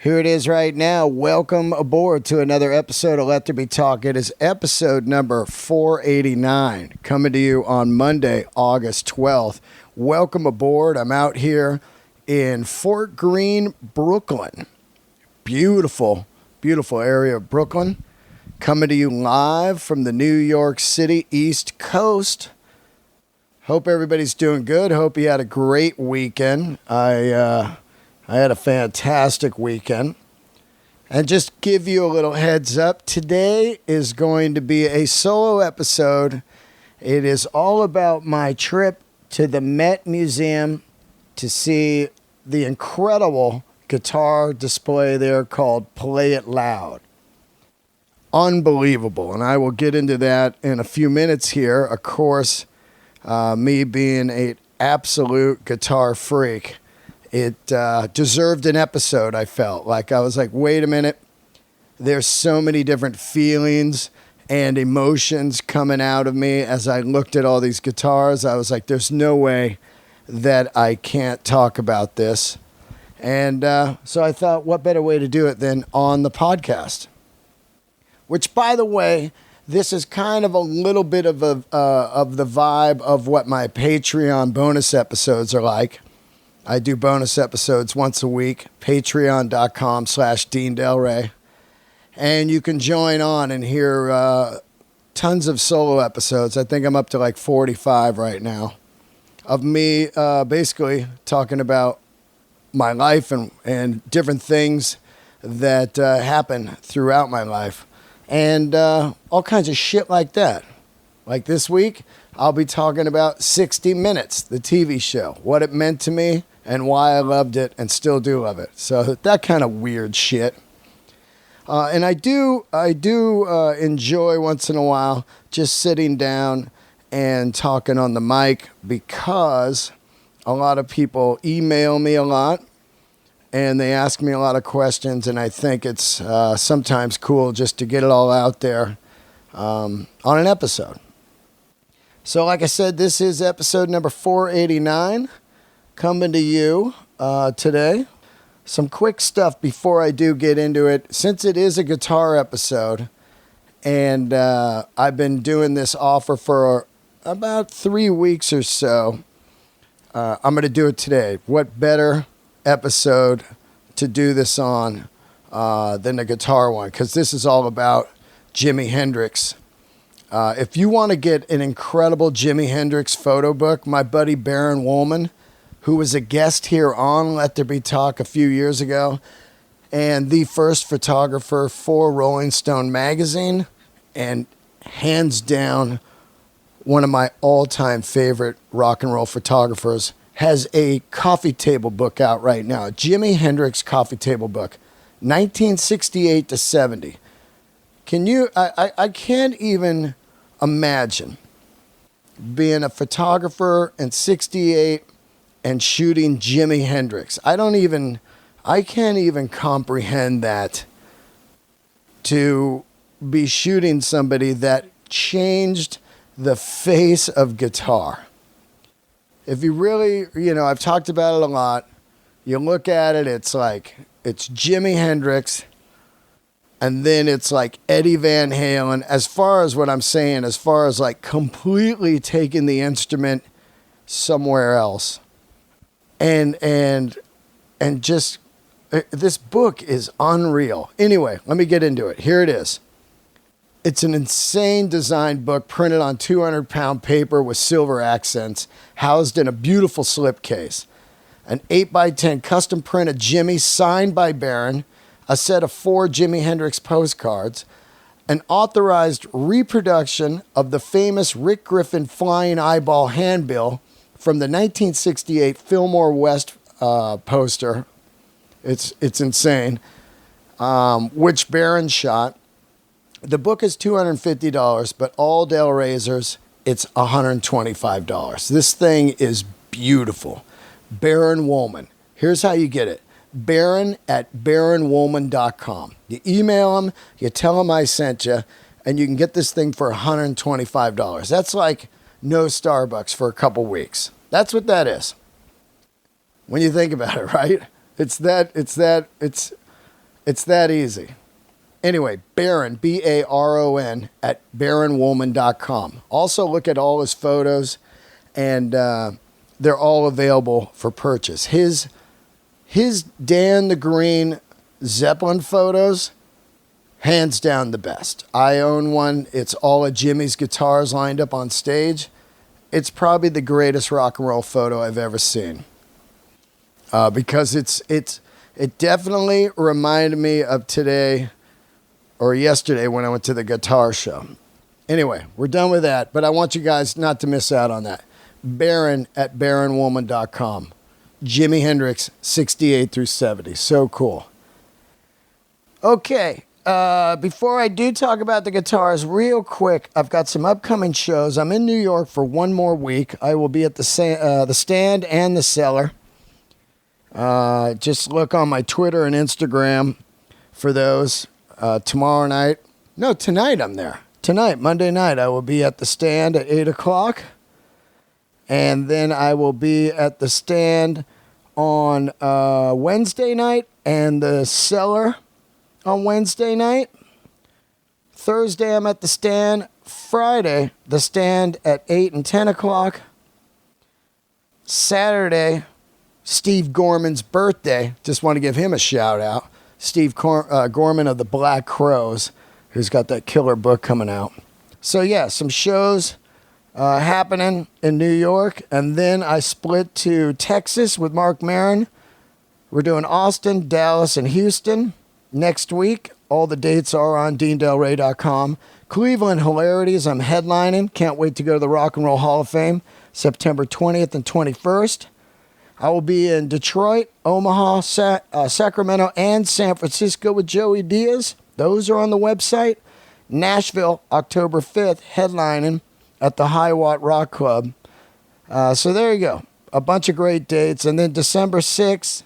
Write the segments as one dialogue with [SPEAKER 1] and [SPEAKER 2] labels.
[SPEAKER 1] Here it is right now. Welcome aboard to another episode of Let There Be Talk. It is episode number 489, coming to you on Monday, August 12th. Welcome aboard. I'm out here in Fort Greene, Brooklyn. Beautiful, beautiful area of Brooklyn. Coming to you live from the New York City East Coast. Hope everybody's doing good. Hope you had a great weekend. I had a fantastic weekend. And just give you a little heads up, today is going to be a solo episode. It is all about my trip to the Met Museum to see the incredible guitar display there called Play It Loud. Unbelievable. And I will get into that in a few minutes here. Of course, me being an absolute guitar freak, it deserved an episode, I felt. Like, I was like, wait a minute. There's so many different feelings and emotions coming out of me as I looked at all these guitars. I was like, there's no way that I can't talk about this. And so I thought, what better way to do it than on the podcast? Which, by the way, this is kind of a little bit of the vibe of what my Patreon bonus episodes are like. I do bonus episodes once a week, patreon.com/Dean Delray. And you can join on and hear tons of solo episodes. I think I'm up to like 45 right now of me basically talking about my life and different things that happen throughout my life. And all kinds of shit like that. Like this week, I'll be talking about 60 Minutes, the TV show, what it meant to me, and why I loved it and still do love it. So that kind of weird shit. And I do enjoy once in a while just sitting down and talking on the mic, because a lot of people email me a lot and they ask me a lot of questions, and I think it's sometimes cool just to get it all out there on an episode. So like I said, this is episode number 489. Coming to you today. Some quick stuff before I do get into it. Since it is a guitar episode, and I've been doing this offer for about 3 weeks or so, I'm going to do it today. What better episode to do this on than the guitar one? Because this is all about Jimi Hendrix. If you want to get an incredible Jimi Hendrix photo book, my buddy Baron Woolman, who was a guest here on Let There Be Talk a few years ago, and the first photographer for Rolling Stone magazine, and hands down one of my all-time favorite rock and roll photographers, has a coffee table book out right now. Jimi Hendrix coffee table book, 1968 to 70. Can you, I can't even imagine being a photographer in 68 and shooting Jimi Hendrix. I can't even comprehend that, to be shooting somebody that changed the face of guitar. If you really, I've talked about it a lot. You look at it, it's like, it's Jimi Hendrix, and then it's like Eddie Van Halen, as far as what I'm saying, as far as like completely taking the instrument somewhere else. And just, this book is unreal. Anyway, let me get into it. Here it is. It's an insane design book printed on 200-pound paper with silver accents, housed in a beautiful slipcase. An 8x10 custom print of Jimi signed by Baron, a set of 4 Jimi Hendrix postcards, an authorized reproduction of the famous Rick Griffin flying eyeball handbill from the 1968 Fillmore West poster. It's insane. Which Baron shot. The book is $250, but all Delrays, it's $125. This thing is beautiful. Baron Woolman. Here's how you get it. Baron at baronwoolman.com. You email him, you tell him I sent you, and you can get this thing for $125. That's like no Starbucks for a couple weeks. That's what that is. When you think about it, right? It's It's that easy. Anyway, Baron, Baron, at baronwoolman.com. Also, look at all his photos, and they're all available for purchase. His Dan the Green Zeppelin photos, hands down the best. I own one. It's all of Jimmy's guitars lined up on stage. It's probably the greatest rock and roll photo I've ever seen. Because it definitely reminded me of today or yesterday when I went to the guitar show. Anyway, we're done with that, but I want you guys not to miss out on that. Baron at baronwoolman.com. Jimi Hendrix, 68 through 70. So cool. Okay, before I do talk about the guitars, real quick, I've got some upcoming shows. I'm in New York for one more week. I will be at the Stand and the Cellar. Just look on my Twitter and Instagram for those. Tomorrow night. No, tonight I'm there. Tonight, Monday night, I will be at the Stand at 8 o'clock. And then I will be at the Stand on Wednesday night and the Cellar on Wednesday night. Thursday, I'm at the Stand. Friday, the Stand at 8 and 10 o'clock. Saturday, Steve Gorman's birthday. Just want to give him a shout out. Steve Gorman of the Black Crowes, who's got that killer book coming out. So yeah, some shows happening in New York, and then I split to Texas with Mark Maron. We're doing Austin, Dallas, and Houston next week. All the dates are on DeanDelray.com. Cleveland Hilarities, I'm headlining. Can't wait to go to the Rock and Roll Hall of Fame, September 20th and 21st. I will be in Detroit, Omaha, Sacramento, and San Francisco with Joey Diaz. Those are on the website. Nashville, October 5th, headlining at the High Watt Rock Club. So there you go. A bunch of great dates. And then September 6th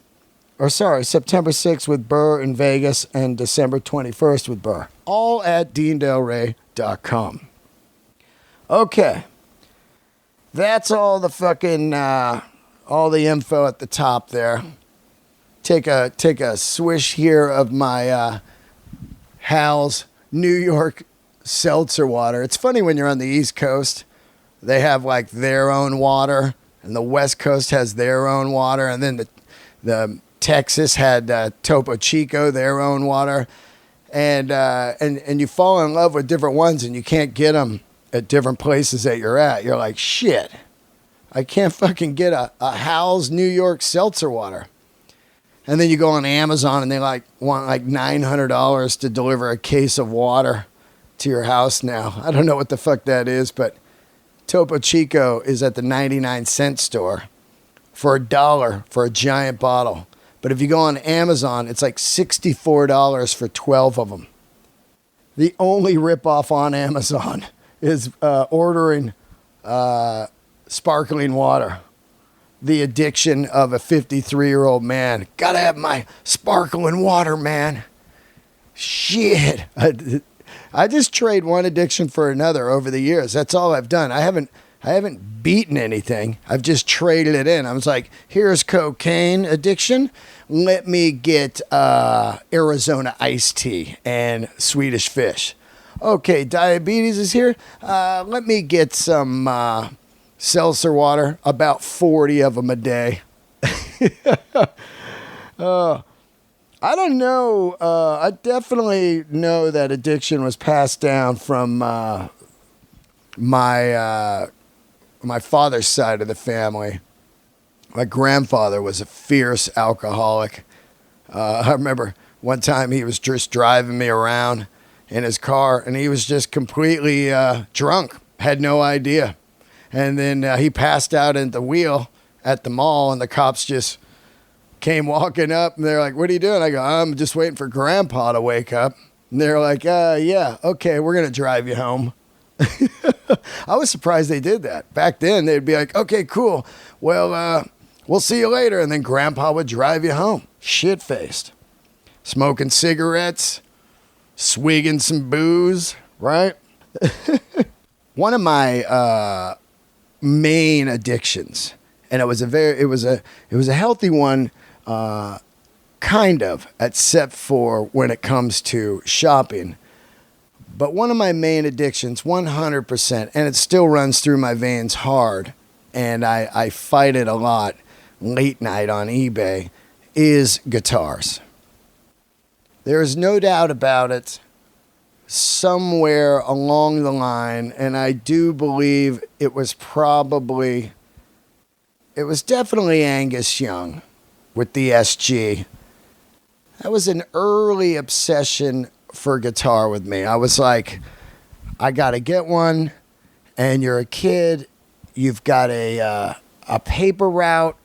[SPEAKER 1] with Burr in Vegas, and December 21st with Burr. All at DeanDelray.com. Okay. That's all the fucking... all the info at the top there. Take a swish here of my Hal's New York seltzer water. It's funny when you're on the East Coast, they have like their own water, and the West Coast has their own water, and then the Texas had Topo Chico, their own water, and you fall in love with different ones, and you can't get them at different places that you're at. You're like, shit. I can't fucking get a Hal's New York seltzer water. And then you go on Amazon and they want $900 to deliver a case of water to your house now. I don't know what the fuck that is, but Topo Chico is at the 99-cent store for $1 for a giant bottle. But if you go on Amazon, it's like $64 for 12 of them. The only ripoff on Amazon is ordering... sparkling water. The addiction of a 53-year-old man. Gotta have my sparkling water, man. Shit. I just trade one addiction for another over the years. That's all I've done. I haven't beaten anything. I've just traded it in. I was like, here's cocaine addiction. Let me get Arizona iced tea and Swedish fish. Okay, diabetes is here. Let me get some... seltzer water, about 40 of them a day. I don't know. I definitely know that addiction was passed down from my father's side of the family. My grandfather was a fierce alcoholic. I remember one time he was just driving me around in his car, and he was just completely drunk, had no idea. And then he passed out at the wheel at the mall, and the cops just came walking up, and they're like, what are you doing? I go, I'm just waiting for Grandpa to wake up. And they're like, yeah, okay, we're going to drive you home. I was surprised they did that. Back then, they'd be like, okay, cool. Well, we'll see you later. And then Grandpa would drive you home, shit-faced, smoking cigarettes, swigging some booze, right? One of my main addictions, and it was a healthy one, kind of, except for when it comes to shopping. But one of my main addictions, 100%, and it still runs through my veins hard, and I fight it a lot late night on eBay, is guitars. There is no doubt about it. Somewhere along the line, and I do believe it was definitely Angus Young with the SG. That was an early obsession for guitar with me. I was like, I gotta get one, and you're a kid, you've got a paper route.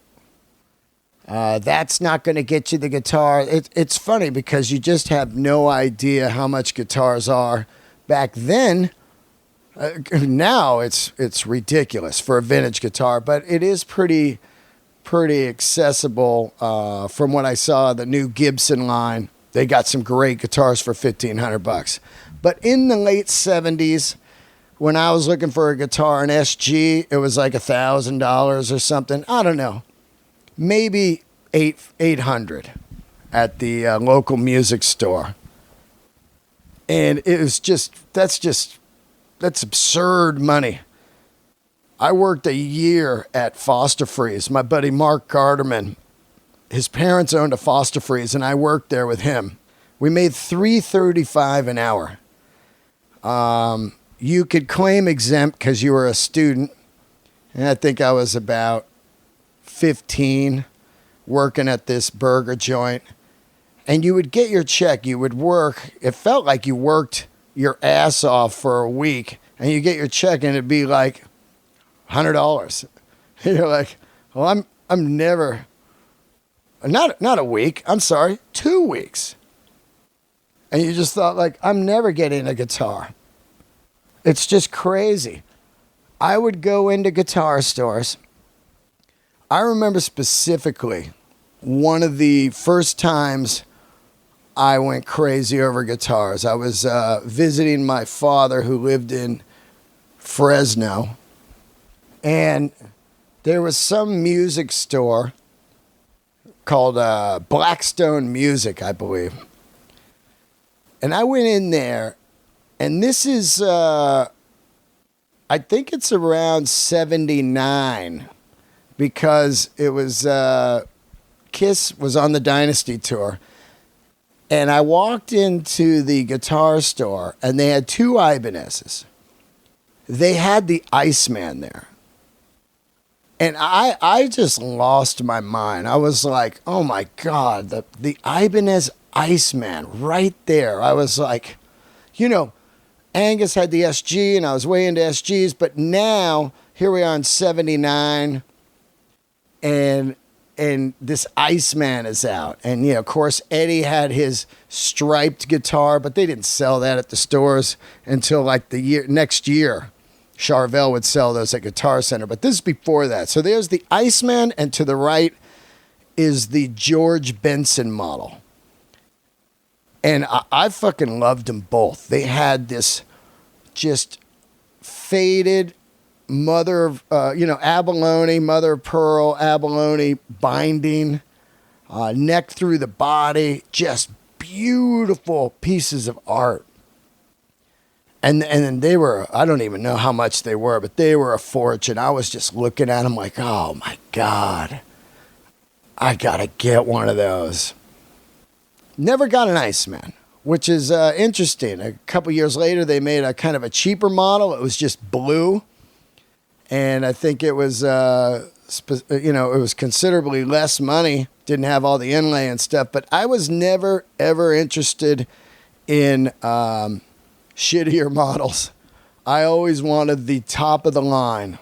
[SPEAKER 1] That's not going to get you the guitar. It's funny because you just have no idea how much guitars are. Back then, now it's ridiculous for a vintage guitar, but it is pretty accessible. From what I saw, the new Gibson line, they got some great guitars for $1,500. But in the late 70s, when I was looking for a guitar, an SG, it was like $1,000 or something. I don't know. Maybe $800 at the local music store. And it was that's absurd money. I worked a year at Foster Freeze. My buddy Mark Garderman, his parents owned a Foster Freeze, and I worked there with him. We made $3.35 an hour. You could claim exempt because you were a student. And I think I was about 15 working at this burger joint. And you would get your check. You would work. It felt like you worked your ass off for a week. And you get your check and it'd be like $100. You're like, well, I'm never, not a week. I'm sorry, 2 weeks. And you just thought like, I'm never getting a guitar. It's just crazy. I would go into guitar stores. I remember specifically one of the first times I went crazy over guitars. I was visiting my father who lived in Fresno. And there was some music store called Blackstone Music, I believe. And I went in there, and this is, I think it's around 79, because it was, Kiss was on the Dynasty tour. And I walked into the guitar store, and they had two Ibanez's. They had the Iceman there. And I just lost my mind. I was like, oh my God, the Ibanez Iceman right there. I was like, Angus had the SG, and I was way into SGs, but now here we are in 79, and this Iceman is out. And of course, Eddie had his striped guitar, but they didn't sell that at the stores until like the next year. Charvel would sell those at Guitar Center, but this is before that. So there's the Iceman, and to the right is the George Benson model. And I fucking loved them both. They had this just faded abalone, mother of pearl, abalone binding, neck through the body, just beautiful pieces of art. And then they were, I don't even know how much they were, but they were a fortune. I was just looking at them like, oh my God, I gotta get one of those. Never got an Iceman, which is interesting. A couple years later, they made a kind of a cheaper model. It was just blue. And I think it was, it was considerably less money. Didn't have all the inlay and stuff. But I was never, ever interested in shittier models. I always wanted the top of the line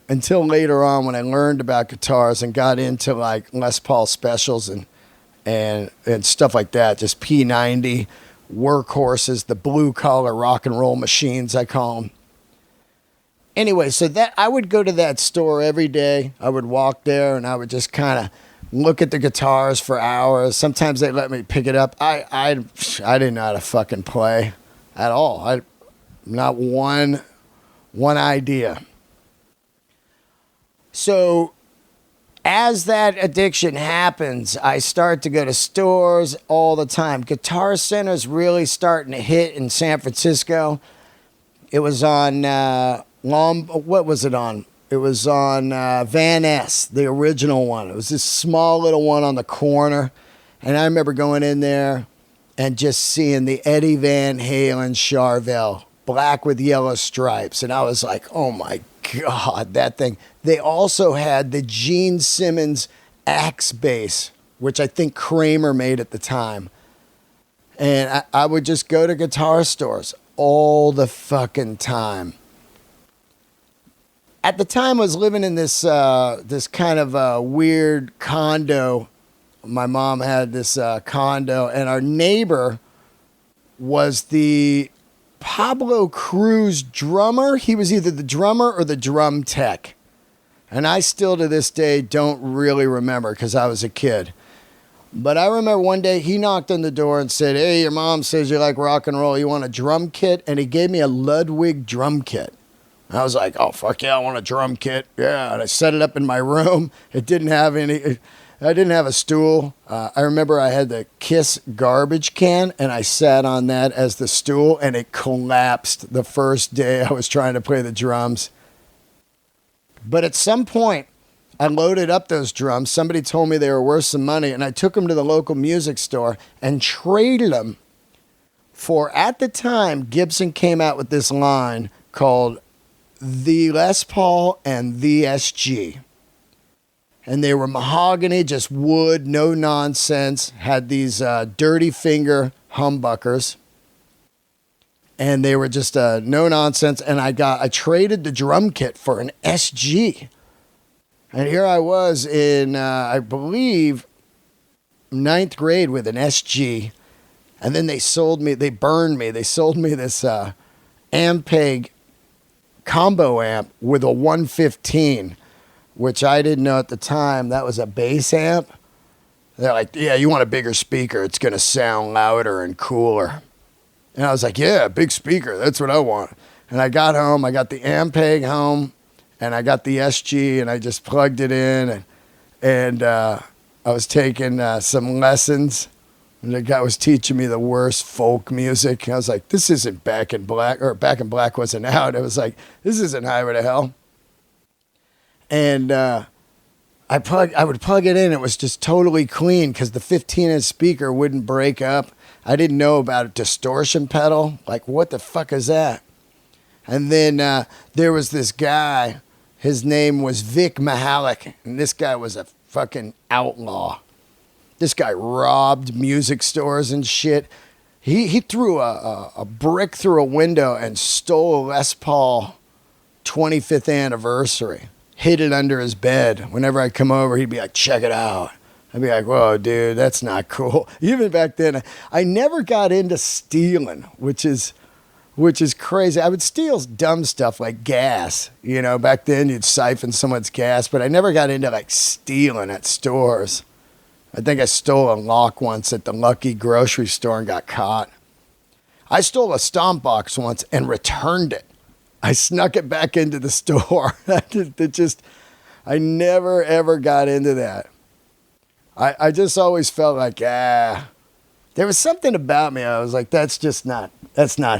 [SPEAKER 1] until later on when I learned about guitars and got into like Les Paul specials and stuff like that. Just P90 workhorses, the blue collar rock and roll machines, I call them. Anyway, so that I would go to that store every day. I would walk there and I would just kind of look at the guitars for hours. Sometimes they let me pick it up. I didn't know how to fucking play at all. Not one idea. So as that addiction happens, I start to go to stores all the time. Guitar Center's really starting to hit in San Francisco. It was on what was it on? It was on Van Ness, the original one. It was this small little one on the corner. And I remember going in there and just seeing the Eddie Van Halen Charvel, black with yellow stripes. And I was like, oh my God, that thing. They also had the Gene Simmons Axe bass, which I think Kramer made at the time. And I would just go to guitar stores all the fucking time. At the time, I was living in this kind of weird condo. My mom had this condo, and our neighbor was the Pablo Cruz drummer. He was either the drummer or the drum tech. And I still to this day don't really remember because I was a kid. But I remember one day he knocked on the door and said, hey, your mom says you like rock and roll. You want a drum kit? And he gave me a Ludwig drum kit. I was like, oh, fuck yeah, I want a drum kit. Yeah, and I set it up in my room. It didn't have any... I didn't have a stool. I remember I had the Kiss garbage can, and I sat on that as the stool, and it collapsed the first day I was trying to play the drums. But at some point, I loaded up those drums. Somebody told me they were worth some money, and I took them to the local music store and traded them for, at the time, Gibson came out with this line called the Les Paul and the SG. And they were mahogany, just wood, no nonsense. Had these dirty finger humbuckers. And they were just no nonsense. And I traded the drum kit for an SG. And here I was in, I believe, 9th grade with an SG. And then they burned me. They sold me this Ampeg combo amp with a 115, which I didn't know at the time. That was a bass amp. They're like, yeah, you want a bigger speaker. It's going to sound louder and cooler. And I was like, yeah, big speaker. That's what I want. And I got home. I got the Ampeg home, and I got the SG, and I just plugged it in. And I was taking some lessons. And the guy was teaching me the worst folk music. I was like, this isn't Back in Black, or Back in Black wasn't out. I was like, this isn't Highway to Hell. And I would plug it in. It was just totally clean because the 15-inch speaker wouldn't break up. I didn't know about a distortion pedal. Like, what the fuck is that? And then there was this guy. His name was Vic Mihalik. And this guy was a fucking outlaw. This guy robbed music stores and shit. He threw a brick through a window and stole a Les Paul 25th anniversary. Hid it under his bed. Whenever I come over, he'd be like, check it out. I'd be like, whoa, dude, that's not cool. Even back then, I never got into stealing, which is crazy. I would steal dumb stuff like gas. You know, back then you'd siphon someone's gas, but I never got into like stealing at stores. I think I stole a lock once at the Lucky grocery store and got caught. I stole a stomp box once and returned it. I snuck it back into the store. I never, ever got into that. I just always felt like, there was something about me. I was like, that's not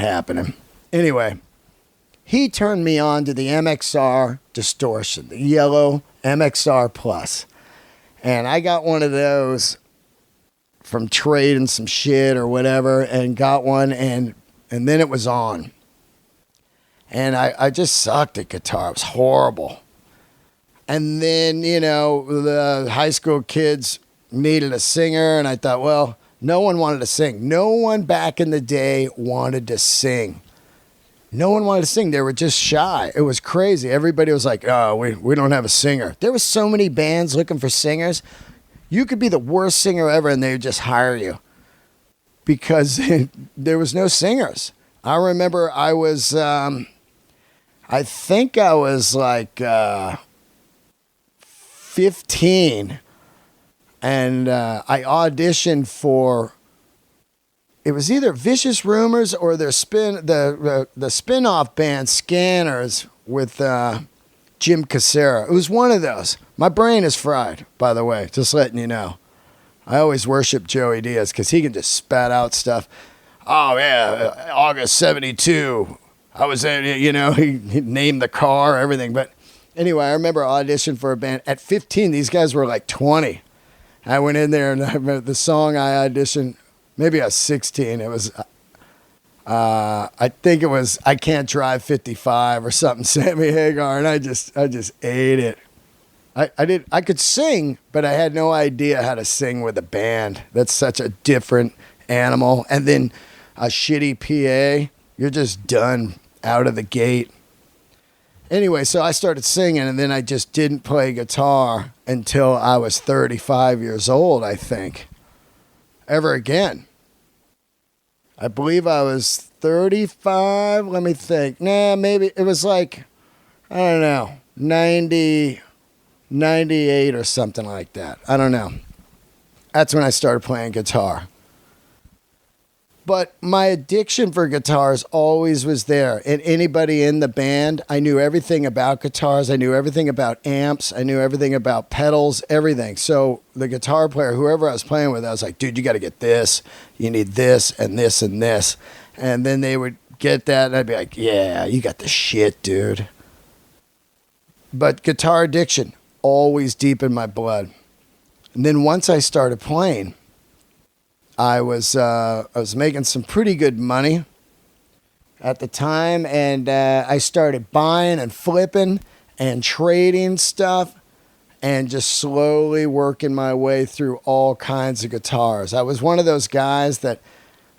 [SPEAKER 1] happening. Anyway, he turned me on to the MXR distortion, the yellow MXR Plus. And I got one of those from trading some shit or whatever and got one and then it was on. And I just sucked at guitar. It was horrible. And then, you know, the high school kids needed a singer. And I thought, well, no one wanted to sing. No one back in the day wanted to sing. No one wanted to sing. They were just shy. It was crazy. Everybody was like, oh, we don't have a singer. There was so many bands looking for singers. You could be the worst singer ever and they would just hire you because there was no singers. I remember I was, I think I was like 15 and I auditioned for, it was either Vicious Rumors or their the spin-off band Scanners with Jim Casera. It was one of those. My brain is fried, by the way, just letting you know. I always worship Joey Diaz because he can just spat out stuff. Oh, yeah, August 72. I was there, you know, he named the car, everything. But anyway, I remember I auditioned for a band. At 15, these guys were like 20. I went in there, and I remember the song I auditioned, maybe I was 16. It was, I think it was I Can't Drive 55 or something, Sammy Hagar, and I just ate it. I could sing, but I had no idea how to sing with a band. That's such a different animal. And then a shitty PA, you're just done out of the gate. Anyway, so I started singing, and then I just didn't play guitar until I was 35 years old, I think. Ever again. I believe I was 35. Let me think. Nah, maybe it was like, I don't know, 98 or something like that. I don't know. That's when I started playing guitar. But my addiction for guitars always was there. And anybody in the band, I knew everything about guitars. I knew everything about amps. I knew everything about pedals, everything. So the guitar player, whoever I was playing with, I was like, dude, you got to get this. You need this and this and this. And then they would get that, and I'd be like, yeah, you got the shit, dude. But guitar addiction, always deep in my blood. And then once I started playing, I was making some pretty good money at the time, and I started buying and flipping and trading stuff and just slowly working my way through all kinds of guitars. I was one of those guys that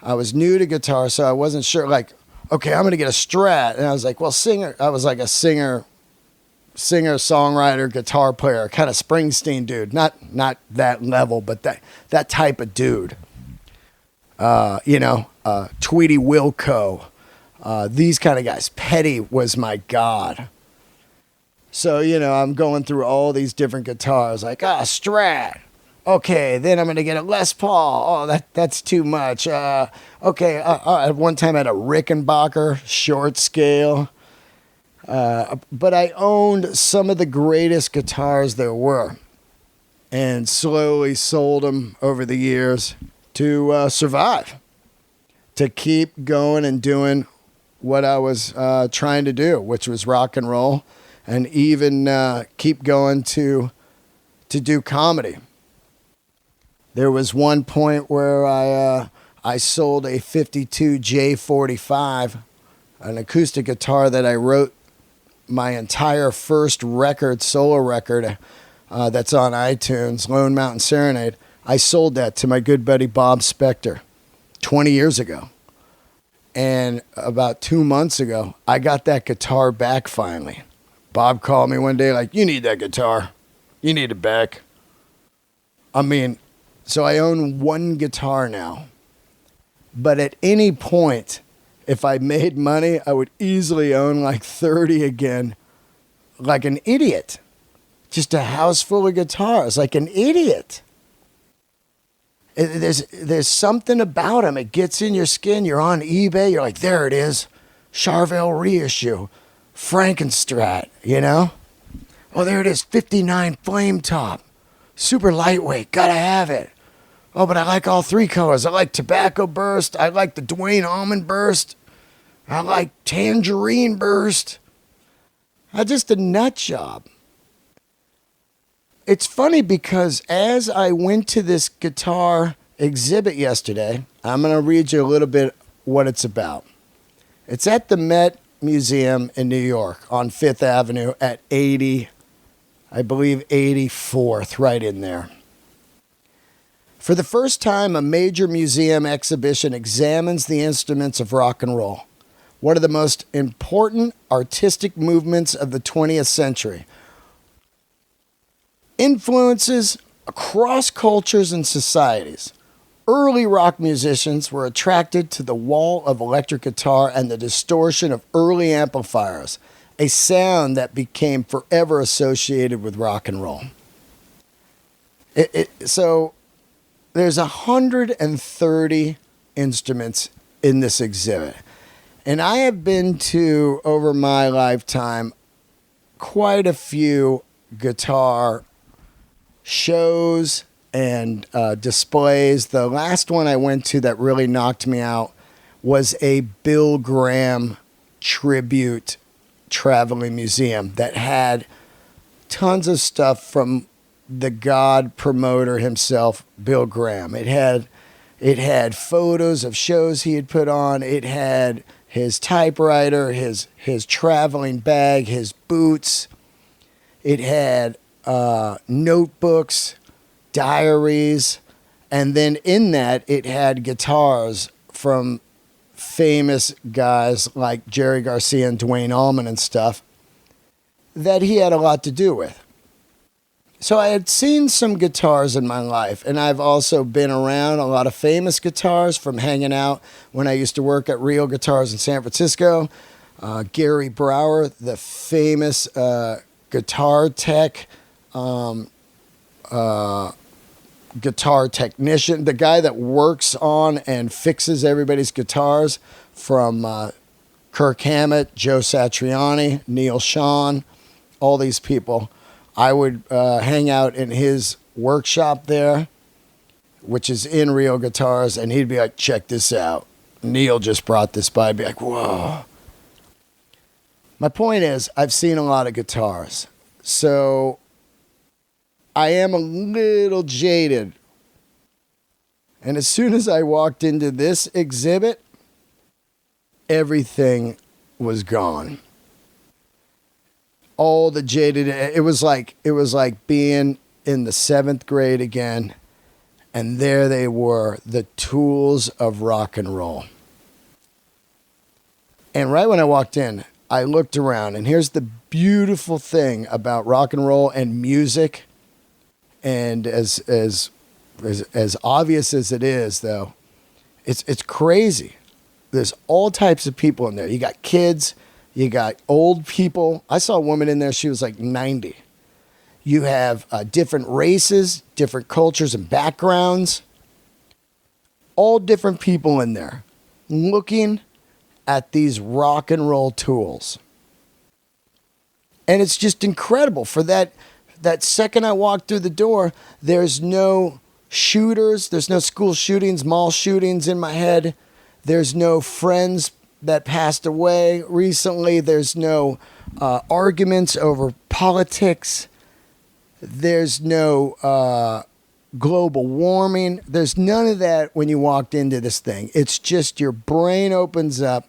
[SPEAKER 1] I was new to guitar, so I wasn't sure, like, okay, I'm going to get a Strat. And I was like, well, I was like a singer, songwriter, guitar player, kind of Springsteen dude. Not that level, but that type of dude. Tweety Wilco, these kind of guys. Petty was my god. So, I'm going through all these different guitars, like, Strat. Okay, then I'm going to get a Les Paul. Oh, that's too much. Okay, at one time I had a Rickenbacker short scale. But I owned some of the greatest guitars there were and slowly sold them over the years to survive, to keep going and doing what I was trying to do, which was rock and roll, and even keep going to do comedy. There was one point where I sold a 52 J45, an acoustic guitar that I wrote my entire first record, solo record, that's on iTunes, Lone Mountain Serenade. I sold that to my good buddy Bob Spector 20 years ago. And about 2 months ago, I got that guitar back finally. Bob called me one day like, you need that guitar. You need it back. So I own one guitar now. But at any point, if I made money, I would easily own like 30 again, like an idiot. Just a house full of guitars, like an idiot. There's something about them. It gets in your skin. You're on eBay. You're like, there it is. Charvel reissue. Frankenstrat, Oh, there it is. 59 flame top. Super lightweight. Gotta have it. Oh, but I like all three colors. I like Tobacco Burst. I like the Dwayne Almond Burst. I like Tangerine Burst. Just a nut job. It's funny because as I went to this guitar exhibit yesterday, I'm going to read you a little bit what it's about. It's at the Met Museum in New York on 5th Avenue at 80, I believe 84th, right in there. For the first time, a major museum exhibition examines the instruments of rock and roll, one of the most important artistic movements of the 20th century. Influences across cultures and societies. Early rock musicians were attracted to the wall of electric guitar and the distortion of early amplifiers, a sound that became forever associated with rock and roll. So there's 130 instruments in this exhibit. And I have been to, over my lifetime, quite a few guitar shows and displays. The last one I went to that really knocked me out was a Bill Graham tribute traveling museum that had tons of stuff from the God promoter himself, Bill Graham. It had photos of shows he had put on. It had his typewriter, his traveling bag, his boots. It had notebooks, diaries, and then in that it had guitars from famous guys like Jerry Garcia and Duane Allman and stuff that he had a lot to do with. So I had seen some guitars in my life, and I've also been around a lot of famous guitars from hanging out when I used to work at Real Guitars in San Francisco. Gary Brower, the famous guitar tech, guitar technician, the guy that works on and fixes everybody's guitars, from Kirk Hammett, Joe Satriani, Neil Schon, all these people. I would hang out in his workshop there, which is in Real Guitars, and he'd be like, check this out. Neil just brought this by. I'd be like, whoa. My point is, I've seen a lot of guitars, so I am a little jaded. And as soon as I walked into this exhibit, everything was gone. All the jaded, it was like being in the 7th grade again, and there they were, the tools of rock and roll. And right when I walked in, I looked around, and here's the beautiful thing about rock and roll and music, and as obvious as it is, though, it's crazy. There's all types of people in there. You got kids. You got old people. I saw a woman in there. She was like 90. You have different races, different cultures and backgrounds. All different people in there looking at these rock and roll tools. And it's just incredible. For that second I walked through the door, there's no shooters. There's no school shootings, mall shootings in my head. There's no friends that passed away recently. There's no arguments over politics. There's no global warming. There's none of that when you walked into this thing. It's just your brain opens up,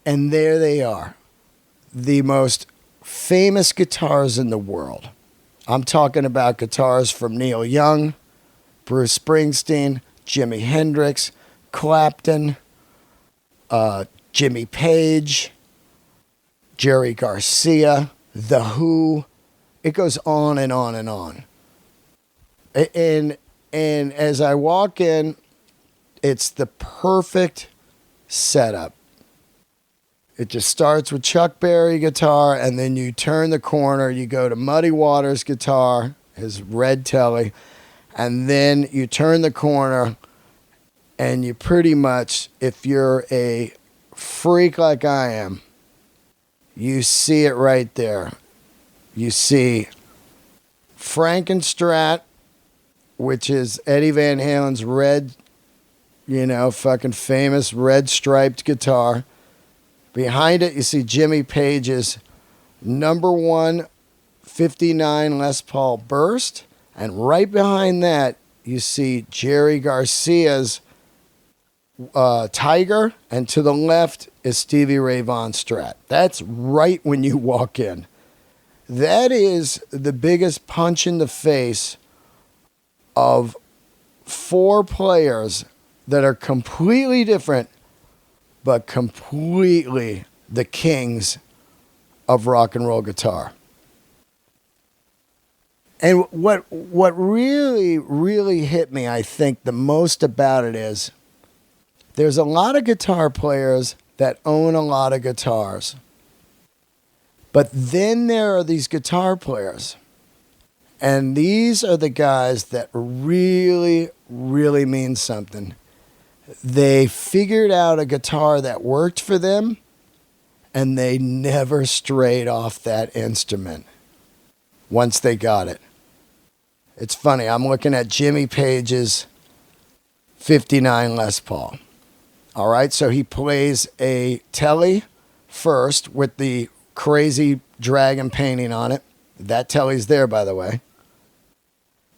[SPEAKER 1] and there they are, the most famous guitars in the world. I'm talking about guitars from Neil Young, Bruce Springsteen, Jimi Hendrix, Clapton, Jimmy Page, Jerry Garcia, The Who. It goes on and on and on. And as I walk in, it's the perfect setup. It just starts with Chuck Berry guitar, and then you turn the corner, you go to Muddy Waters guitar, his red Telly, and then you turn the corner, and you pretty much, if you're a freak like I am, you see it right there. You see Frankenstrat, which is Eddie Van Halen's red, fucking famous red striped guitar. Behind it, you see Jimmy Page's number 1 59 Les Paul Burst. And right behind that, you see Jerry Garcia's Tiger, and to the left is Stevie Ray Vaughan Strat. That's right when you walk in. That is the biggest punch in the face of 4 players that are completely different, but completely the kings of rock and roll guitar. And what really, really hit me, I think, the most about it is there's a lot of guitar players that own a lot of guitars. But then there are these guitar players. And these are the guys that really, really mean something. They figured out a guitar that worked for them, and they never strayed off that instrument once they got it. It's funny. I'm looking at Jimmy Page's 59 Les Paul. All right, so he plays a Telly first with the crazy dragon painting on it. That Telly's there, by the way.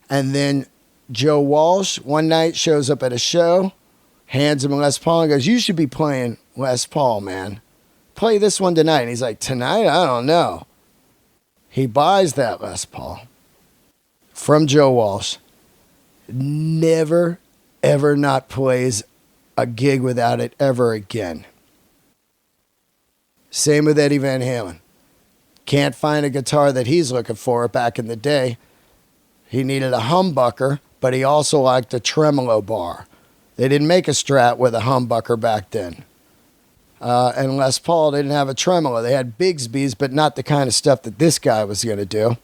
[SPEAKER 1] And then Joe Walsh one night shows up at a show, hands him a Les Paul and goes, "You should be playing Les Paul, man. Play this one tonight." And he's like, "Tonight? I don't know." He buys that Les Paul from Joe Walsh. Never, ever not plays a gig without it ever again. Same with Eddie Van Halen. Can't find a guitar that he's looking for. Back in the day, he needed a humbucker, but he also liked a tremolo bar. They didn't make a Strat with a humbucker back then. And Les Paul didn't have a tremolo. They had Bigsby's, but not the kind of stuff that this guy was going to do.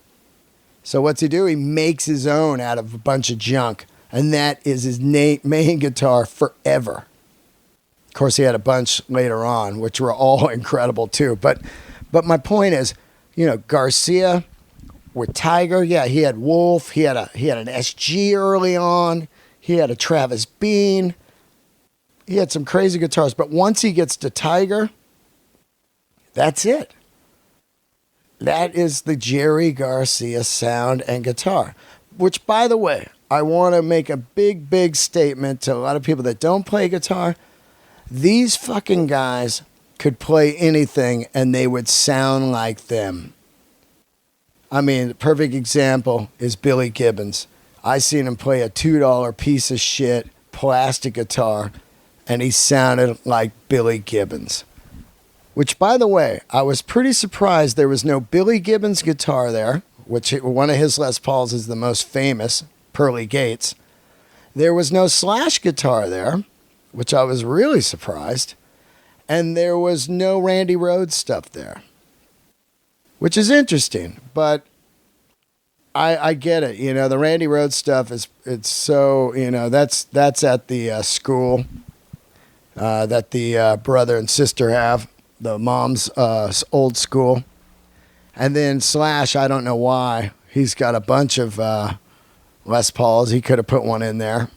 [SPEAKER 1] So what's he do? He makes his own out of a bunch of junk. And that is his main guitar forever. Of course, he had a bunch later on, which were all incredible too. But my point is, Garcia with Tiger, yeah, he had Wolf. He had an SG early on. He had a Travis Bean. He had some crazy guitars. But once he gets to Tiger, that's it. That is the Jerry Garcia sound and guitar. Which, by the way, I want to make a big, big statement to a lot of people that don't play guitar. These fucking guys could play anything and they would sound like them. I mean, the perfect example is Billy Gibbons. I seen him play a $2 piece of shit plastic guitar and he sounded like Billy Gibbons. Which, by the way, I was pretty surprised there was no Billy Gibbons guitar there, which one of his Les Pauls is the most famous, Pearly Gates. There was no Slash guitar there, which I was really surprised. And there was no Randy Rhoads stuff there, which is interesting. But I get it. The Randy Rhoads stuff it's so, that's at the school that the brother and sister have, the mom's old school. And then Slash, I don't know why. He's got a bunch of Les Pauls. He could have put one in there.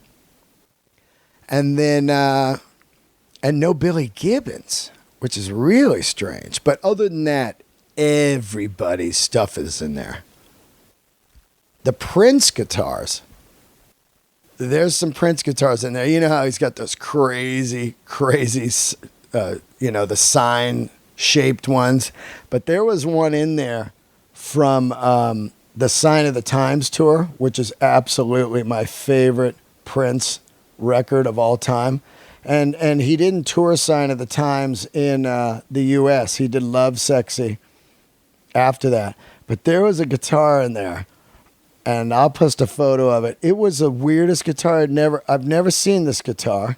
[SPEAKER 1] And then, and no Billy Gibbons, which is really strange. But other than that, everybody's stuff is in there. The Prince guitars. There's some Prince guitars in there. You know how he's got those crazy, the sign-shaped ones. But there was one in there from the Sign of the Times tour, which is absolutely my favorite Prince record of all time. And he didn't tour Sign of the Times in the U.S. He did Love Sexy after that. But there was a guitar in there, and I'll post a photo of it. It was the weirdest guitar I've never seen this guitar.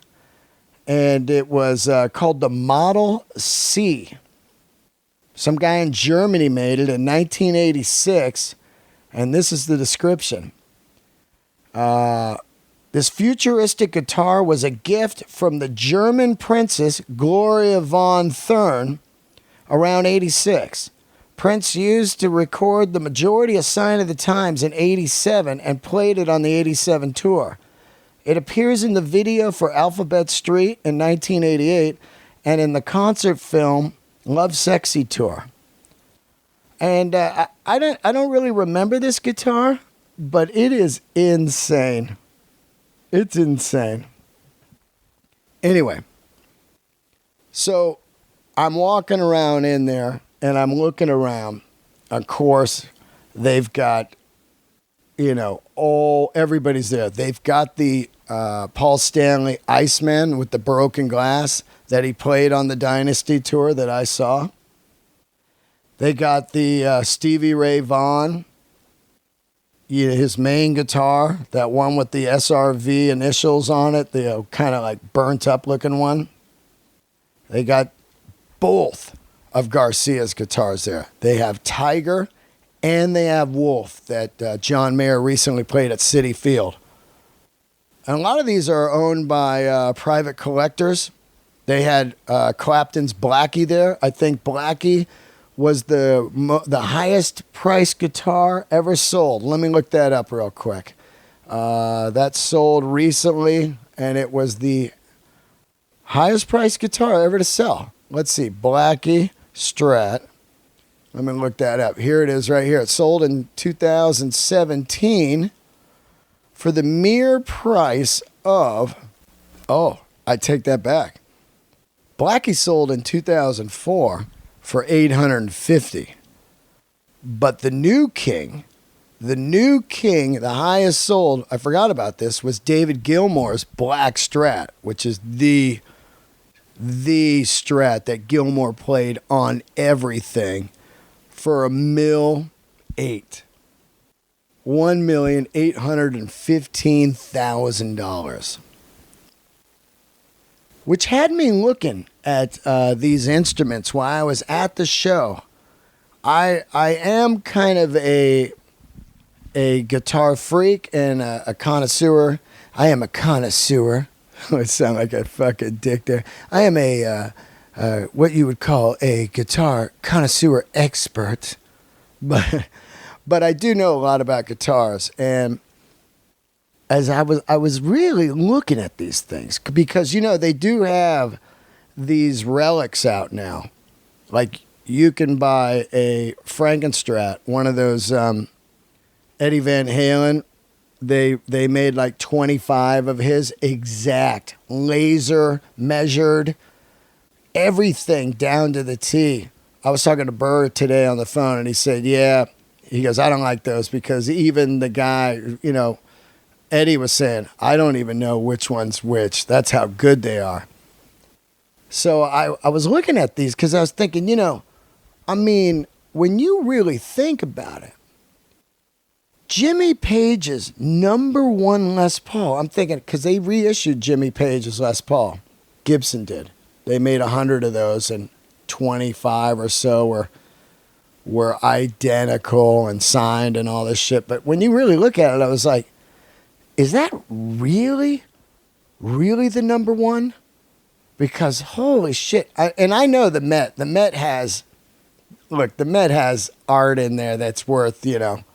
[SPEAKER 1] And it was called the Model C. Some guy in Germany made it in 1986, and this is the description. This futuristic guitar was a gift from the German princess Gloria von Thurn around 86. Prince used to record the majority of Sign of the Times in 87 and played it on the 87 tour. It appears in the video for Alphabet Street in 1988 and in the concert film Love Sexy Tour. And I don't really remember this guitar, but it is insane. It's insane. Anyway, so I'm walking around in there and I'm looking around. Of course, they've got, everybody's there. They've got the Paul Stanley Iceman with the broken glass that he played on the Dynasty tour that I saw. They got the Stevie Ray Vaughan, his main guitar, that one with the SRV initials on it, the kind of like burnt up looking one. They got both of Garcia's guitars there. They have Tiger and they have Wolf that John Mayer recently played at Citi Field. And a lot of these are owned by private collectors They had Clapton's Blackie there. I think Blackie was the highest priced guitar ever sold. Let me look that up real quick. That sold recently, and it was the highest priced guitar ever to sell. Let's see, Blackie Strat. Let me look that up. Here it is right here. It sold in 2017 for the mere price of, I take that back. Blackie sold in 2004 for $850. But the new king, the highest sold, I forgot about this, was David Gilmour's Black Strat, which is the Strat that Gilmour played on everything, for $1,815,000. $1,815,000. Which had me looking at these instruments while I was at the show. I am kind of a guitar freak and a connoisseur. I am a connoisseur. I sound like a fucking dick there. I am a what you would call a guitar connoisseur expert, but I do know a lot about guitars. And as I was really looking at these things, because they do have these relics out now. Like, you can buy a Frankenstrat, one of those Eddie Van Halen. They made like 25 of his, exact, laser measured, everything down to the T. I was talking to Burr today on the phone, and he said, yeah, he goes, I don't like those, because even the guy, Eddie was saying, I don't even know which one's which. That's how good they are. So I was looking at these because I was thinking, when you really think about it, Jimmy Page's #1 Les Paul, I'm thinking, because they reissued Jimmy Page's Les Paul. Gibson did. They made 100 of those, and 25 or so were identical and signed and all this shit. But when you really look at it, I was like, is that really the #1? Because holy shit. I know the Met. The Met has art in there that's worth,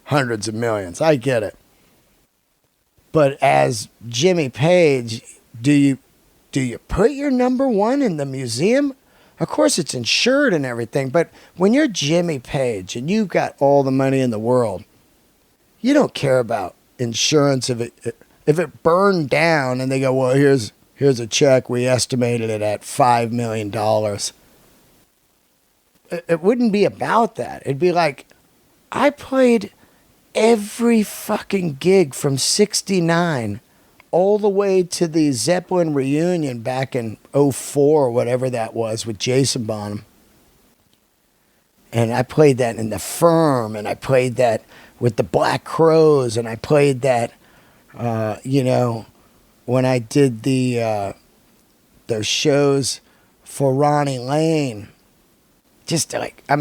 [SPEAKER 1] hundreds of millions. I get it. But as Jimmy Page, do you put your #1 in the museum? Of course it's insured and everything, but when you're Jimmy Page and you've got all the money in the world, you don't care about insurance if it burned down and they go, well, here's a check, we estimated it at $5 million. It wouldn't be about that. It'd be like, I played every fucking gig from 1969 all the way to the Zeppelin reunion back in 2004 or whatever that was with Jason Bonham. And I played that in the Firm, and I played that with the Black Crowes, and I played that, when I did those shows for Ronnie Lane. Just like, I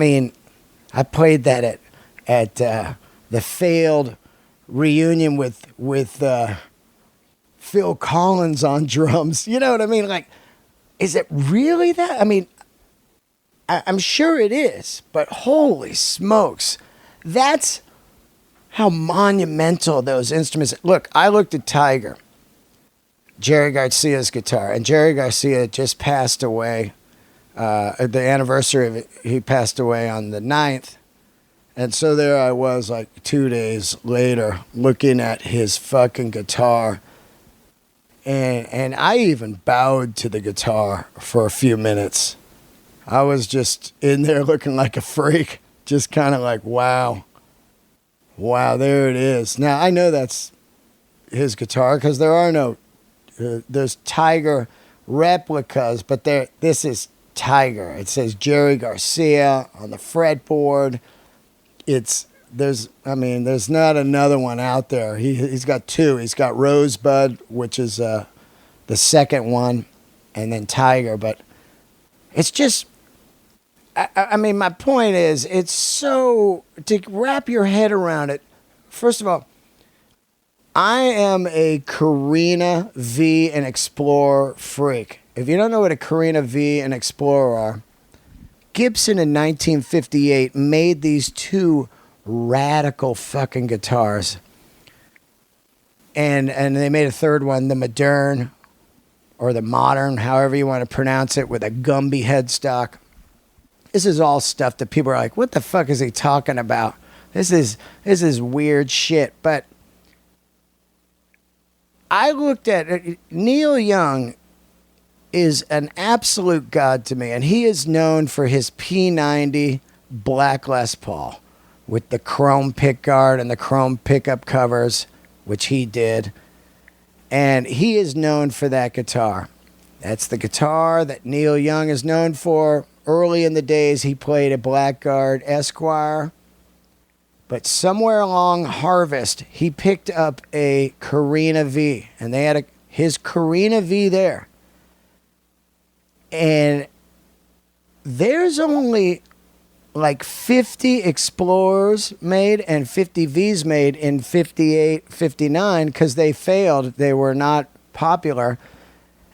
[SPEAKER 1] played that at the failed reunion with Phil Collins on drums. You know what I mean? Like, is it really that? I'm sure it is, but holy smokes. That's how monumental those instruments. Look, I looked at Tiger, Jerry Garcia's guitar, and Jerry Garcia just passed away. At the anniversary of it, he passed away on the 9th. And so there I was, like 2 days later, looking at his fucking guitar. And I even bowed to the guitar for a few minutes. I was just in there looking like a freak. Just kind of like, wow. Wow, there it is. Now, I know that's his guitar because there are no... there's Tiger replicas, but this is Tiger. It says Jerry Garcia on the fretboard. There's not another one out there. He's got two. He's got Rosebud, which is the second one, and then Tiger. But it's just, my point is, it's so, to wrap your head around it, first of all, I am a Carina V and Explorer freak. If you don't know what a Carina V and Explorer are, Gibson in 1958 made these two radical fucking guitars. And they made a third one, the Modern, or the Modern, however you want to pronounce it, with a Gumby headstock. This is all stuff that people are like, what the fuck is he talking about? This is weird shit. But I looked at it. Neil Young is an absolute god to me, and he is known for his P90 Black Les Paul with the chrome pickguard and the chrome pickup covers, which he did. And he is known for that guitar. That's the guitar that Neil Young is known for. Early in the days, he played a Blackguard Esquire. But somewhere along Harvest, he picked up a Carina V. And they had his Carina V there. And there's only like 50 Explorers made and 50 Vs made in 58, 59 because they failed. They were not popular.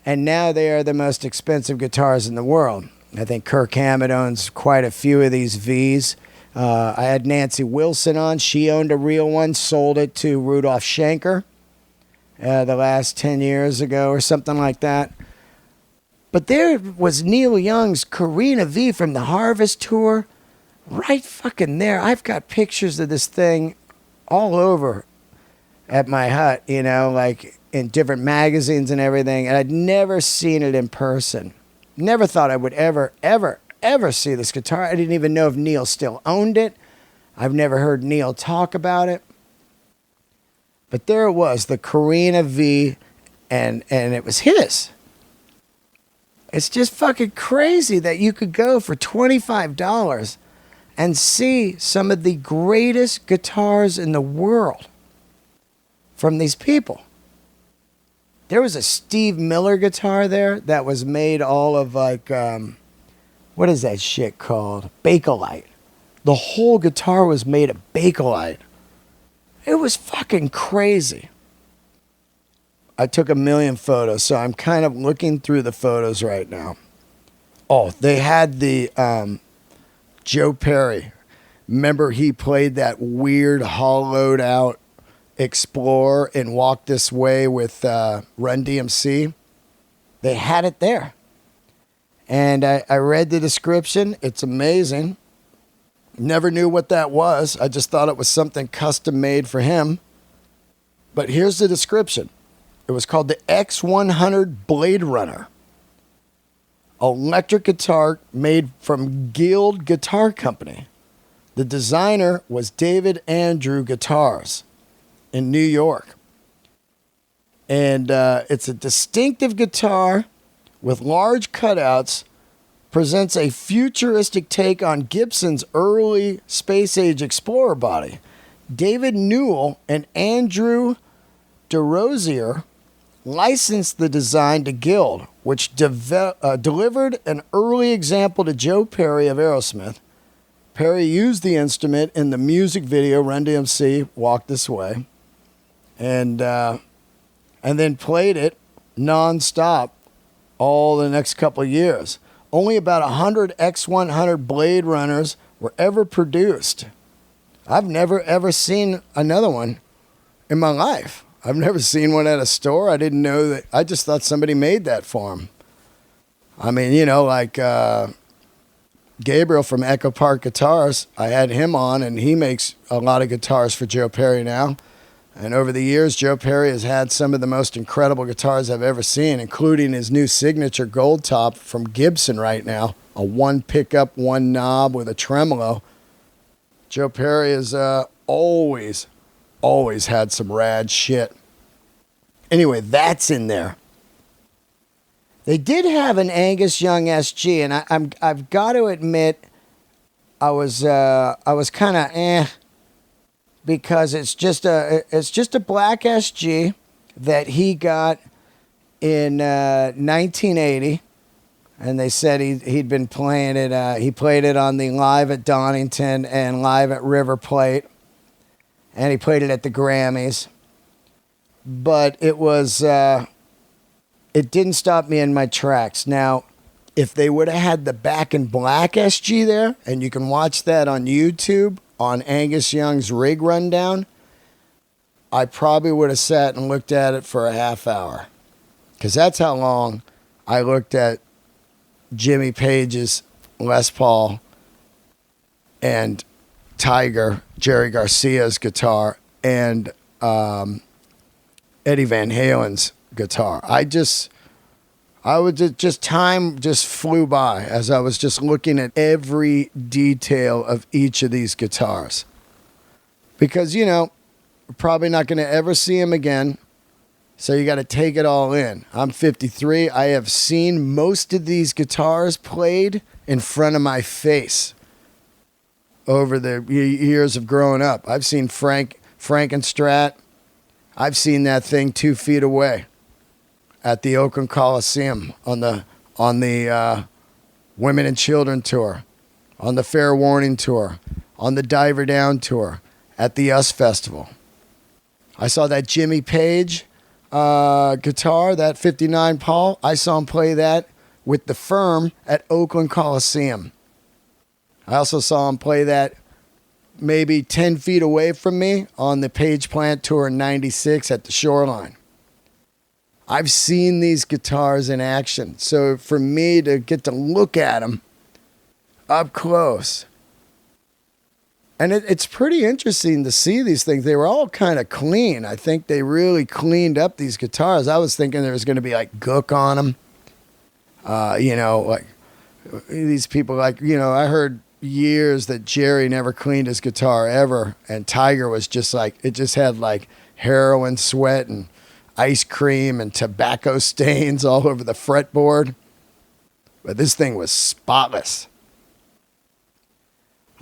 [SPEAKER 1] And now they are the most expensive guitars in the world. I think Kirk Hammett owns quite a few of these Vs. I had Nancy Wilson on. She owned a real one, sold it to Rudolph Schenker the last 10 years ago or something like that. But there was Neil Young's Carina V from the Harvest Tour. Right fucking there. I've got pictures of this thing all over at my hut, you know, like in different magazines and everything. And I'd never seen it in person. Never thought I would ever see this guitar. I didn't even know if Neil still owned it. I've never heard Neil talk about it. But there it was, the Carina V, and it was his. It's just fucking crazy that you could go for $25 and see some of the greatest guitars in the world from these people. There was a Steve Miller guitar there that was made all of like, what is that shit called? Bakelite. The whole guitar was made of Bakelite. It was fucking crazy. I took 1 million photos, so I'm kind of looking through the photos right now. Oh, they had the Joe Perry. Remember he played that weird hollowed out Explorer in Walk This Way with Run DMC? They had it there. And I read the description. It's amazing. Never knew what that was. I just thought it was something custom made for him. But here's the description. It was called the X100 Blade Runner. Electric guitar made from Guild Guitar Company. The designer was David Andrew Guitars in New York. And it's a distinctive guitar with large cutouts, presents a futuristic take on Gibson's early space-age Explorer body. David Newell and Andrew DeRosier licensed the design to Guild, which delivered an early example to Joe Perry of Aerosmith. Perry used the instrument in the music video Run DMC Walk This Way, and then played it non-stop all the next couple of years. Only about 100 X100 Blade Runners were ever produced. I've never ever seen another one in my life. I've never seen one at a store. I didn't know that. I just thought somebody made that for him. I mean, you know, like Gabriel from Echo Park Guitars, I had him on, and he makes a lot of guitars for Joe Perry now. And over the years, Joe Perry has had some of the most incredible guitars I've ever seen, including his new signature gold top from Gibson right now. A one pickup, one knob with a tremolo. Joe Perry has always had some rad shit. Anyway, that's in there. They did have an Angus Young SG, and I've got to admit, I was kind of because it's just a black SG that he got in 1980, and they said he'd been playing it. He played it on the Live at Donington and Live at River Plate, and he played it at the Grammys. but it was, it didn't stop me in my tracks. Now, if they would have had the Back in Black SG there, and you can watch that on YouTube on Angus Young's Rig Rundown, I probably would have sat and looked at it for a half hour. Because that's how long I looked at Jimmy Page's Les Paul and Tiger, Jerry Garcia's guitar, and Eddie Van Halen's guitar. Time just flew by as I was just looking at every detail of each of these guitars. Because, we're probably not going to ever see them again. So you got to take it all in. I'm 53. I have seen most of these guitars played in front of my face over the years of growing up. I've seen Frankenstrat. I've seen that thing 2 feet away at the Oakland Coliseum on the Women and Children tour, on the Fair Warning tour, on the Diver Down tour, at the US Festival. I saw that Jimmy Page guitar, that 59 Paul. I saw him play that with the Firm at Oakland Coliseum. I also saw him play that maybe 10 feet away from me on the Page Plant Tour in 96 at the Shoreline. I've seen these guitars in action. So for me to get to look at them up close, and it's pretty interesting to see these things. They were all kind of clean. I think they really cleaned up these guitars. I was thinking there was going to be like gook on them. Like these people, I heard years that Jerry never cleaned his guitar ever. And Tiger was just like, it just had like heroin sweat and ice cream and tobacco stains all over the fretboard. But this thing was spotless.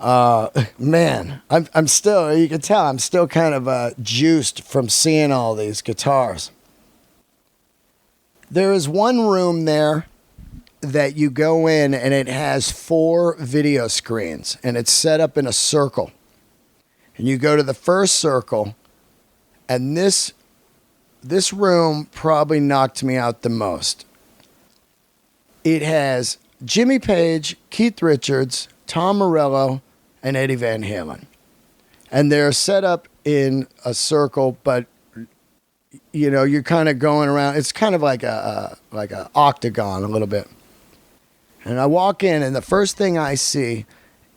[SPEAKER 1] Man, I'm still, you can tell I'm still kind of juiced from seeing all these guitars. There is one room there that you go in and it has 4 video screens and it's set up in a circle. And you go to the first circle, and this room probably knocked me out the most. It has Jimmy Page, Keith Richards, Tom Morello, and Eddie Van Halen. And they're set up in a circle, but you're kind of going around. It's kind of like a octagon a little bit. And I walk in, and the first thing I see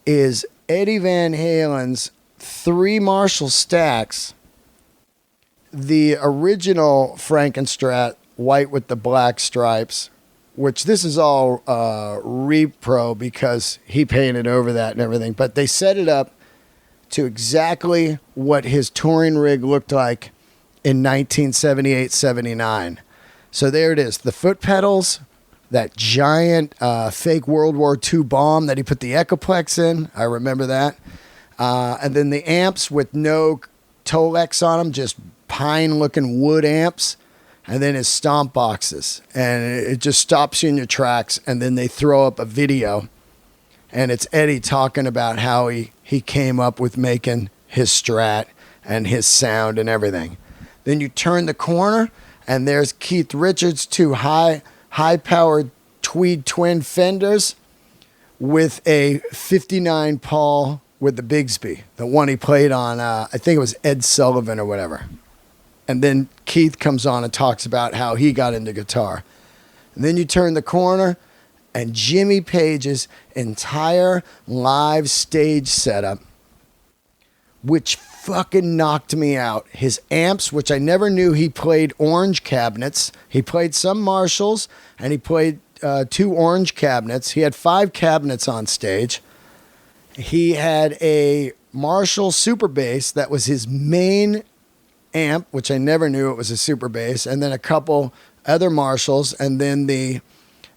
[SPEAKER 1] is Eddie Van Halen's 3 Marshall stacks, the original Frankenstrat white with the black stripes, which this is all repro because he painted over that and everything. But they set it up to exactly what his touring rig looked like in 1978-79. So there it is. The foot pedals, that giant fake World War II bomb that he put the Echoplex in. I remember that. And then the amps with no Tolex on them, just pine-looking wood amps. And then his stomp boxes, and it just stops you in your tracks. And then they throw up a video, and it's Eddie talking about how he came up with making his Strat and his sound and everything. Then you turn the corner, and there's Keith Richards' 2 high-powered tweed twin Fenders with a 59 Paul with the Bigsby, the one he played on, I think it was Ed Sullivan or whatever. And then Keith comes on and talks about how he got into guitar. And then you turn the corner, and Jimmy Page's entire live stage setup, which fucking knocked me out. His amps, which I never knew he played orange cabinets. He played some Marshalls, and he played 2 orange cabinets. He had 5 cabinets on stage. He had a Marshall Super Bass that was his main amp, which I never knew it was a super bass, and then a couple other Marshalls, and then the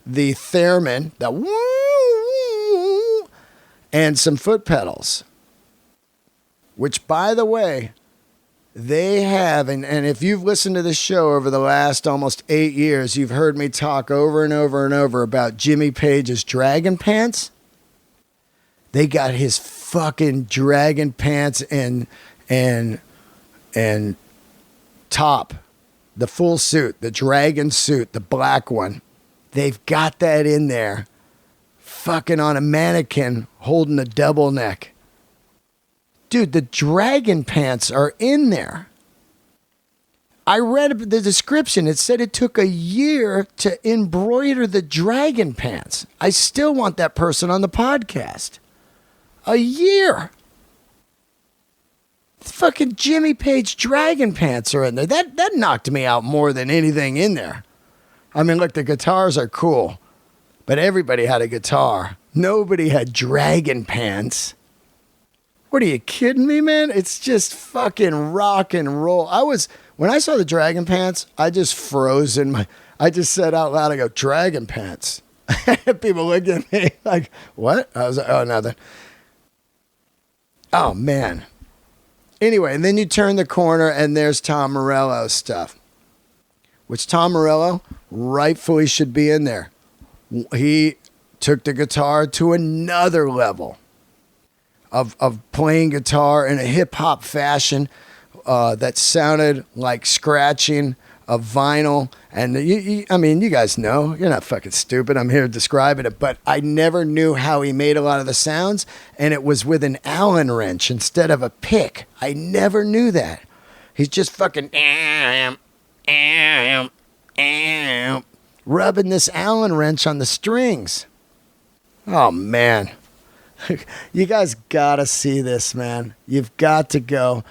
[SPEAKER 1] Theremin, the woo, and some foot pedals, which, by the way, they have, and if you've listened to this show over the last almost 8 years, you've heard me talk over and over and over about Jimmy Page's Dragon Pants. They got his fucking Dragon Pants and top the full suit, the dragon suit, the black one. They've got that in there, fucking on a mannequin holding a double neck. Dude, the dragon pants are in there. I read the description. It said it took a year to embroider the dragon pants. I still want that person on the podcast. A year. Fucking Jimmy Page dragon pants are in there. That knocked me out more than anything in there. I mean, look, the guitars are cool, but everybody had a guitar. Nobody had dragon pants. What, are you kidding me, man? It's just fucking rock and roll. When I saw the dragon pants, I just froze I just said out loud, I go, dragon pants. People looked at me like, what? I was like, oh, nothing. Oh, man. Anyway, and then you turn the corner and there's Tom Morello's stuff, which Tom Morello rightfully should be in there. He took the guitar to another level of playing guitar in a hip-hop fashion that sounded like scratching of vinyl. And I mean, you guys know, you're not fucking stupid. I'm here describing it, but I never knew how he made a lot of the sounds, and it was with an Allen wrench instead of a pick. I never knew that. He's just fucking rubbing this Allen wrench on the strings. Oh, man. You guys gotta see this, man. You've got to go.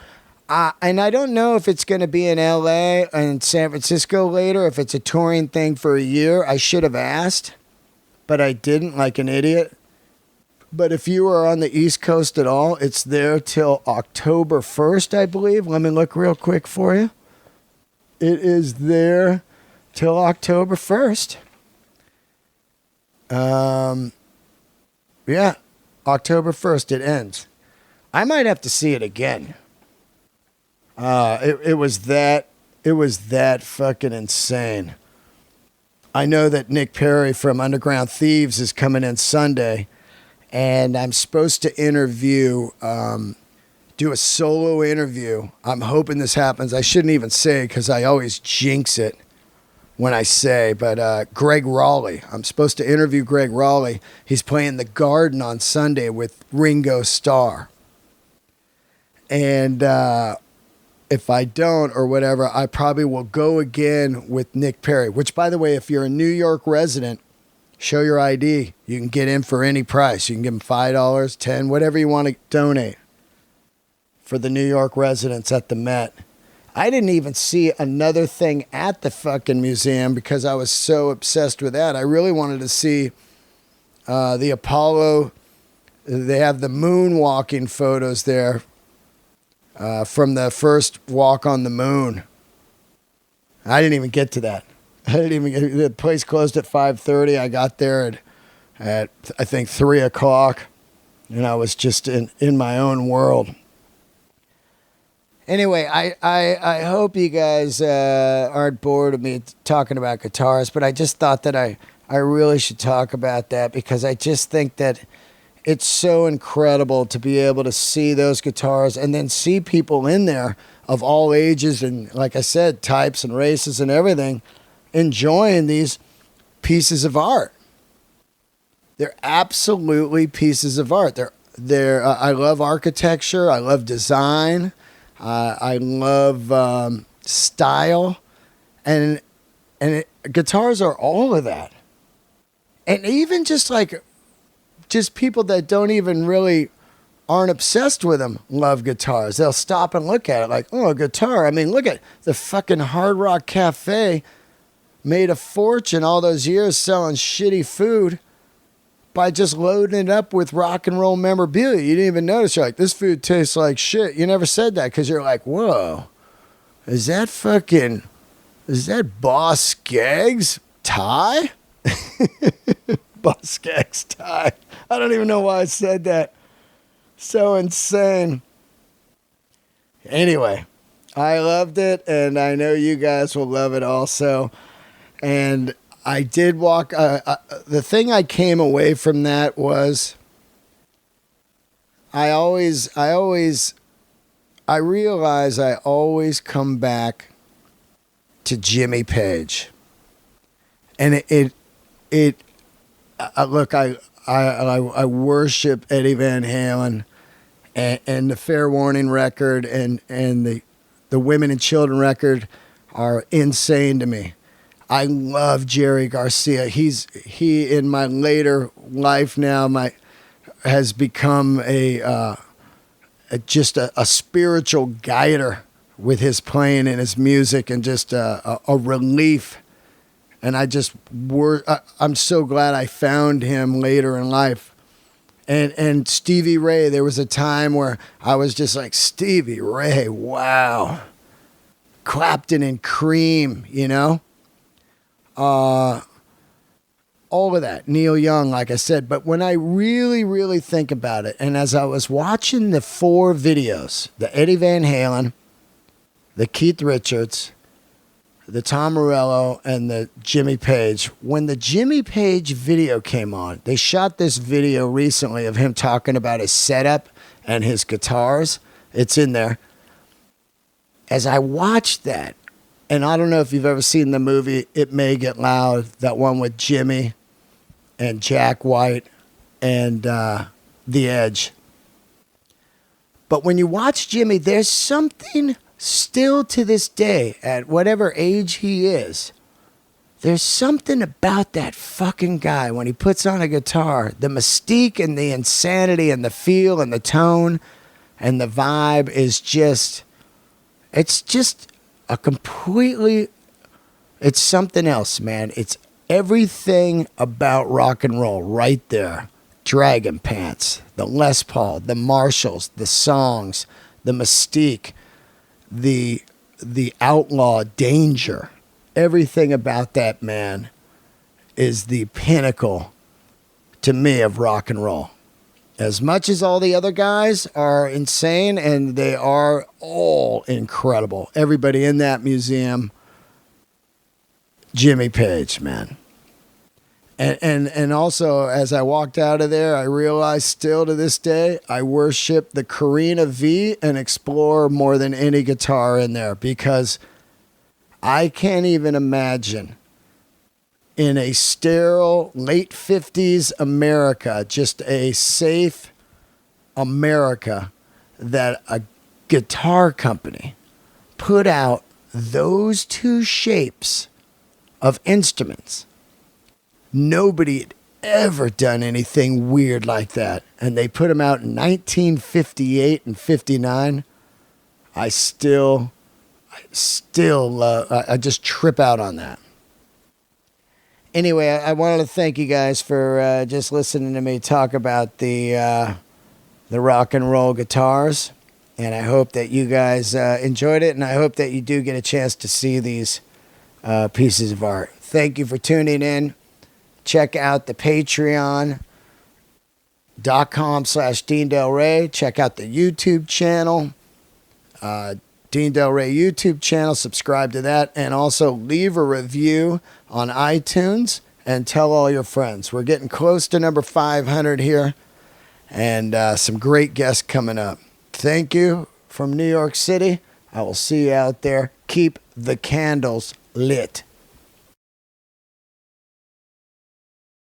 [SPEAKER 1] And I don't know if it's going to be in LA and San Francisco later, if it's a touring thing for a year. I should have asked, but I didn't, like an idiot. But if you are on the East Coast at all, it's there till October 1st, I believe. Let me look real quick for you. It is there till October 1st. Yeah, October 1st it ends. I might have to see it again. It was that fucking insane. I know that Nick Perry from Underground Thieves is coming in Sunday, and I'm supposed to interview, do a solo interview. I'm hoping this happens. I shouldn't even say because I always jinx it when I say, but Greg Raleigh. I'm supposed to interview Greg Raleigh. He's playing the Garden on Sunday with Ringo Starr. And if I don't or whatever, I probably will go again with Nick Perry, which, by the way, if you're a New York resident, show your ID. You can get in for any price. You can give them $5, $10, whatever you want to donate for the New York residents at the Met. I didn't even see another thing at the fucking museum because I was so obsessed with that. I really wanted to see the Apollo. They have the moonwalking photos there from the first walk on the moon. I didn't even get to that. The place closed at 5:30. I got there at I think 3 o'clock, and I was just in my own world. Anyway, I hope you guys aren't bored of me talking about guitars, but I just thought that I really should talk about that because I just think that it's so incredible to be able to see those guitars and then see people in there of all ages and, like I said, types and races and everything enjoying these pieces of art. They're absolutely pieces of art. I love architecture. I love design. I love style, and guitars are all of that. And even just people that don't even really aren't obsessed with them love guitars. They'll stop and look at it like, oh, a guitar. I mean, look at the fucking Hard Rock Cafe made a fortune all those years selling shitty food by just loading it up with rock and roll memorabilia. You didn't even notice. You're like, this food tastes like shit. You never said that because you're like, whoa, is that Boss Skaggs tie? Boss Skaggs tie. I don't even know why I said that. So insane. Anyway, I loved it, and I know you guys will love it also. And I did walk. The thing I came away from that was I realize I always come back to Jimmy Page. And look, I worship Eddie Van Halen and the Fair Warning record and the Women and Children record are insane to me. I love Jerry Garcia. He in my later life now has become just a spiritual guider with his playing and his music, and just a relief. And I'm so glad I found him later in life. And Stevie Ray, there was a time where I was just like, Stevie Ray, wow. Clapton and Cream, you know? All of that. Neil Young, like I said. But when I really, really think about it, and as I was watching the 4 videos, the Eddie Van Halen, the Keith Richards, the Tom Morello, and the Jimmy Page. When the Jimmy Page video came on, they shot this video recently of him talking about his setup and his guitars. It's in there. As I watched that, and I don't know if you've ever seen the movie It May Get Loud, that one with Jimmy and Jack White and The Edge. But when you watch Jimmy, there's something still to this day, at whatever age he is, there's something about that fucking guy when he puts on a guitar. The mystique and the insanity and the feel and the tone and the vibe is just, it's just a completely, it's something else, man. It's everything about rock and roll right there. Dragon Pants, the Les Paul, the Marshalls, the songs, the mystique, the outlaw danger. Everything about that man is the pinnacle to me of rock and roll. As much as all the other guys are insane, and they are all incredible, everybody in that museum, Jimmy Page, man. And also, as I walked out of there, I realized still to this day, I worship the Carina V and Explorer more than any guitar in there, because I can't even imagine in a sterile late 50s America, just a safe America, that a guitar company put out those 2 shapes of instruments. Nobody had ever done anything weird like that. And they put them out in 1958 and 59. I just trip out on that. Anyway, I wanted to thank you guys for just listening to me talk about the rock and roll guitars. And I hope that you guys enjoyed it. And I hope that you do get a chance to see these pieces of art. Thank you for tuning in. Check out the patreon.com/Dean Delray. Check out the YouTube channel, Dean Delray YouTube channel. Subscribe to that. And also leave a review on iTunes and tell all your friends. We're getting close to number 500 here, and some great guests coming up. Thank you from New York City. I will see you out there. Keep the candles lit.